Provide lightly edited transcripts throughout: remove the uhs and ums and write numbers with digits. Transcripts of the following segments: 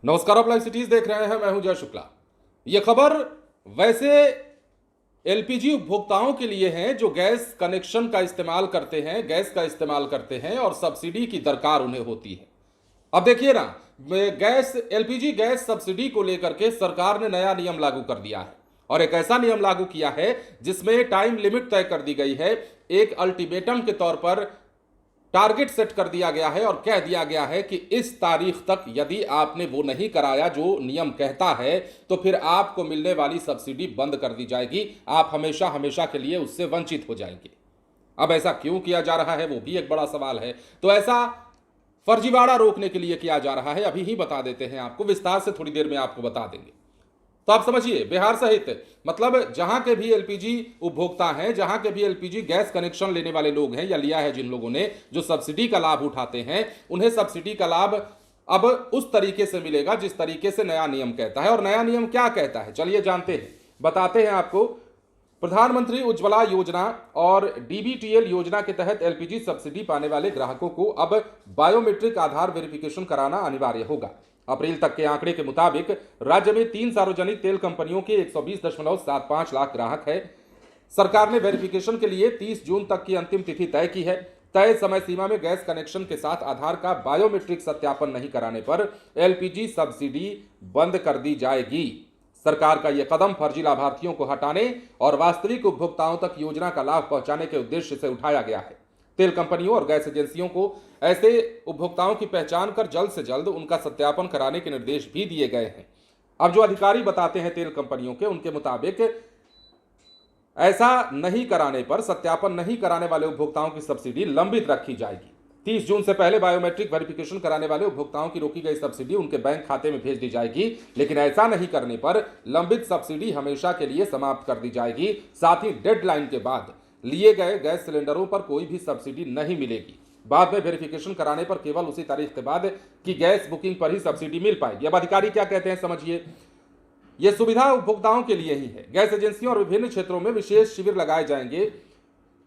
नमस्कार, आप live cities देख रहे हैं। मैं हूं जय शुक्ला। यह खबर वैसे एलपीजी उपभोक्ताओं के लिए है जो गैस कनेक्शन का इस्तेमाल करते हैं, गैस का इस्तेमाल करते हैं और सब्सिडी की दरकार उन्हें होती है। अब देखिए ना, एलपीजी गैस सब्सिडी को लेकर के सरकार ने नया नियम लागू कर दिया है और एक ऐसा नियम लागू किया है जिसमें टाइम लिमिट तय कर दी गई है। एक अल्टीमेटम के तौर पर टारगेट सेट कर दिया गया है और कह दिया गया है कि इस तारीख तक यदि आपने वो नहीं कराया जो नियम कहता है तो फिर आपको मिलने वाली सब्सिडी बंद कर दी जाएगी। आप हमेशा हमेशा के लिए उससे वंचित हो जाएंगे। अब ऐसा क्यों किया जा रहा है वो भी एक बड़ा सवाल है। तो ऐसा फर्जीवाड़ा रोकने के लिए किया जा रहा है। अभी ही बता देते हैं आपको, विस्तार से थोड़ी देर में आपको बता देंगे। तो आप समझिए, बिहार सहित मतलब जहां के भी एलपीजी उपभोक्ता हैं, जहां के भी एलपीजी गैस कनेक्शन लेने वाले लोग हैं या लिया है जिन लोगों ने, जो सब्सिडी का लाभ उठाते हैं, उन्हें सब्सिडी का लाभ अब उस तरीके से मिलेगा जिस तरीके से नया नियम कहता है। और नया नियम क्या कहता है चलिए जानते हैं, बताते हैं आपको। प्रधानमंत्री उज्ज्वला योजना और डीबीटीएल योजना के तहत एलपीजी सब्सिडी पाने वाले ग्राहकों को अब बायोमेट्रिक आधार वेरिफिकेशन कराना अनिवार्य होगा। अप्रैल तक के आंकड़े के मुताबिक राज्य में 3 सार्वजनिक तेल कंपनियों के 120.75 लाख ग्राहक है। सरकार ने वेरिफिकेशन के लिए 30 जून तक की अंतिम तिथि तय की है। तय समय सीमा में गैस कनेक्शन के साथ आधार का बायोमेट्रिक सत्यापन नहीं कराने पर एलपीजी सब्सिडी बंद कर दी जाएगी। सरकार का यह कदम फर्जी लाभार्थियों को हटाने और वास्तविक उपभोक्ताओं तक योजना का लाभ पहुंचाने के उद्देश्य से उठाया गया है। तेल कंपनियों और गैस एजेंसियों को ऐसे उपभोक्ताओं की पहचान कर जल्द से जल्द उनका सत्यापन कराने के निर्देश भी दिए गए हैं। अब जो अधिकारी बताते हैं तेल कंपनियों के, उनके मुताबिक ऐसा नहीं कराने पर, सत्यापन नहीं कराने वाले उपभोक्ताओं की सब्सिडी लंबित रखी जाएगी। 30 जून से पहले बायोमेट्रिक वेरिफिकेशन कराने वाले उपभोक्ताओं की रोकी गई सब्सिडी उनके बैंक खाते में भेज दी जाएगी, लेकिन ऐसा नहीं करने पर लंबित सब्सिडी हमेशा के लिए समाप्त कर दी जाएगी। साथ ही डेडलाइन के बाद लिए गए गैस सिलेंडरों पर कोई भी सब्सिडी नहीं मिलेगी। बाद में वेरिफिकेशन कराने पर केवल उसी तारीख के बाद की गैस बुकिंग पर ही सब्सिडी मिल पाएगी। अब अधिकारी क्या कहते हैं समझिए। यह सुविधा उपभोक्ताओं के लिए ही है। गैस एजेंसियों और विभिन्न क्षेत्रों में विशेष शिविर लगाए जाएंगे।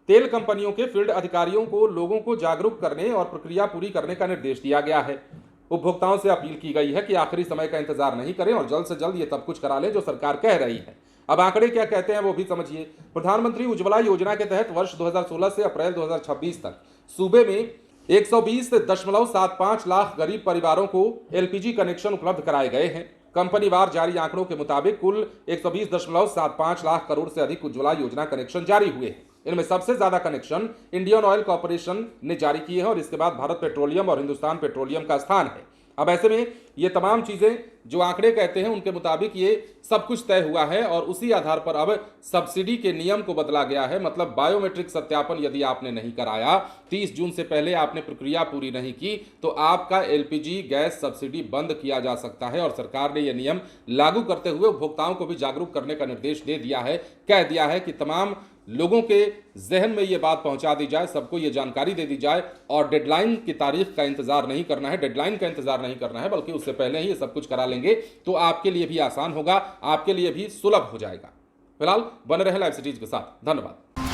तेल कंपनियों के फील्ड अधिकारियों को लोगों को जागरूक करने और प्रक्रिया पूरी करने का निर्देश दिया गया है। उपभोक्ताओं से अपील की गई है कि आखिरी समय का इंतजार नहीं करें और जल्द से जल्द ये सब कुछ करा लें जो सरकार कह रही है। अब आंकड़े क्या कहते हैं वो भी समझिए। प्रधानमंत्री उज्ज्वला योजना के तहत वर्ष 2016 से अप्रैल 2026 तक सूबे में 120.75 लाख गरीब परिवारों को एलपीजी कनेक्शन उपलब्ध कराए गए हैं। कंपनी वार जारी आंकड़ों के मुताबिक कुल 120.75 लाख करोड़ से अधिक उज्ज्वला योजना कनेक्शन जारी हुए हैं। इनमें सबसे ज्यादा कनेक्शन इंडियन ऑयल कॉर्पोरेशन ने जारी किए हैं और इसके बाद भारत पेट्रोलियम और हिंदुस्तान पेट्रोलियम का स्थान है। अब ऐसे में ये तमाम चीजें जो आंकड़े कहते हैं उनके मुताबिक ये सब कुछ तय हुआ है और उसी आधार पर अब सब्सिडी के नियम को बदला गया है। मतलब बायोमेट्रिक सत्यापन यदि आपने नहीं कराया, 30 जून से पहले आपने प्रक्रिया पूरी नहीं की, तो आपका एलपीजी गैस सब्सिडी बंद किया जा सकता है। और सरकार ने यह नियम लागू करते हुए उपभोक्ताओं को भी जागरूक करने का निर्देश दे दिया है। कह दिया है कि तमाम लोगों के जहन में ये बात पहुंचा दी जाए, सबको ये जानकारी दे दी जाए और डेडलाइन की तारीख का इंतजार नहीं करना है, डेडलाइन का इंतजार नहीं करना है, बल्कि उससे पहले ही ये सब कुछ करा लेंगे तो आपके लिए भी आसान होगा, आपके लिए भी सुलभ हो जाएगा। फिलहाल बने रहे लाइव सिटीज के साथ। धन्यवाद।